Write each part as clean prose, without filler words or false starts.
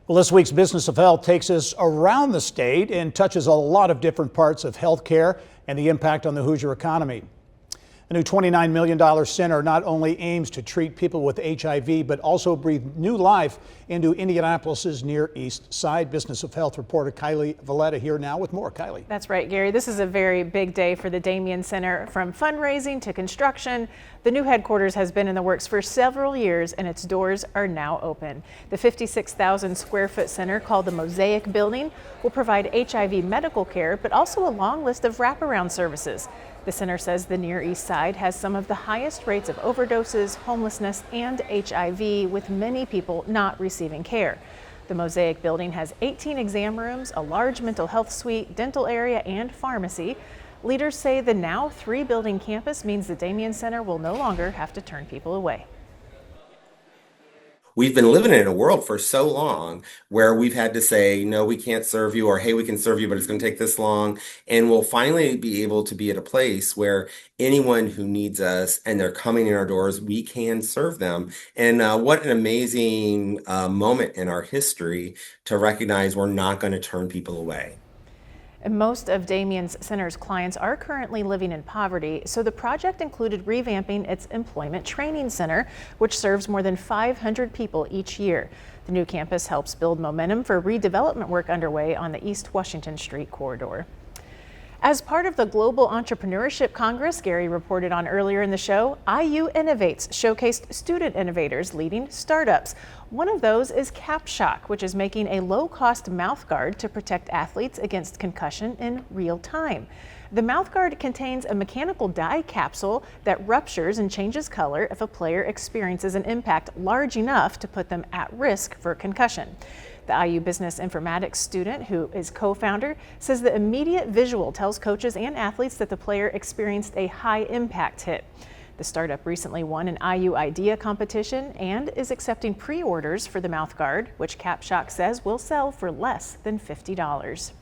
Well, this week's Business of Health takes us around the state and touches a lot of different parts of healthcare and the impact on the Hoosier economy. The new $29 million center not only aims to treat people with HIV, but also breathe new life into Indianapolis' Near East Side. Business of Health reporter Kylie Veleta here now with more. Kylie. That's right, Gary. This is a very big day for the Damien Center. From fundraising to construction, the new headquarters has been in the works for several years and its doors are now open. The 56,000 square foot center, called the Mosaic Building, will provide HIV medical care, but also a long list of wraparound services. The center says the Near East Side has some of the highest rates of overdoses, homelessness, and HIV, with many people not receiving care. The Mosaic Building has 18 exam rooms, a large mental health suite, dental area, and pharmacy. Leaders say the now 3-building campus means the Damien Center will no longer have to turn people away. We've been living in a world for so long where we've had to say, no, we can't serve you, or hey, we can serve you, but it's going to take this long. And we'll finally be able to be at a place where anyone who needs us and they're coming in our doors, we can serve them. And what an amazing moment in our history to recognize we're not going to turn people away. And most of Damien's Center's clients are currently living in poverty, so the project included revamping its employment training center, which serves more than 500 people each year. The new campus helps build momentum for redevelopment work underway on the East Washington Street corridor. As part of the Global Entrepreneurship Congress Gary reported on earlier in the show, IU Innovates showcased student innovators leading startups. One of those is CapShock, which is making a low-cost mouthguard to protect athletes against concussion in real time. The mouthguard contains a mechanical dye capsule that ruptures and changes color if a player experiences an impact large enough to put them at risk for concussion. The IU Business Informatics student, who is co-founder, says the immediate visual tells coaches and athletes that the player experienced a high-impact hit. The startup recently won an IU Idea competition and is accepting pre-orders for the mouthguard, which CapShock says will sell for less than $50.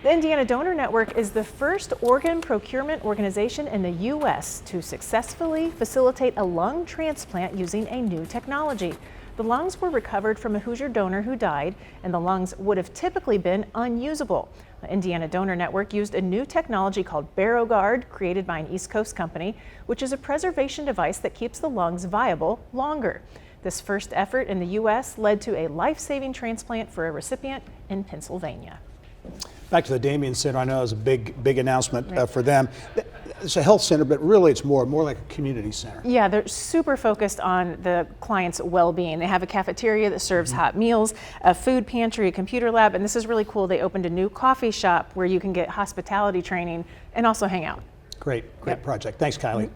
The Indiana Donor Network is the first organ procurement organization in the U.S. to successfully facilitate a lung transplant using a new technology. The lungs were recovered from a Hoosier donor who died, and the lungs would have typically been unusable. The Indiana Donor Network used a new technology called BaroGuard, created by an East Coast company, which is a preservation device that keeps the lungs viable longer. This first effort in the U.S. led to a life-saving transplant for a recipient in Pennsylvania. Back to the Damien Center, I know it was a big announcement for them. It's a health center, but really it's more like a community center. Yeah, they're super focused on the client's well-being. They have a cafeteria that serves hot meals, a food pantry, a computer lab, and this is really cool. They opened a new coffee shop where you can get hospitality training and also hang out. Great project. Thanks, Kylie.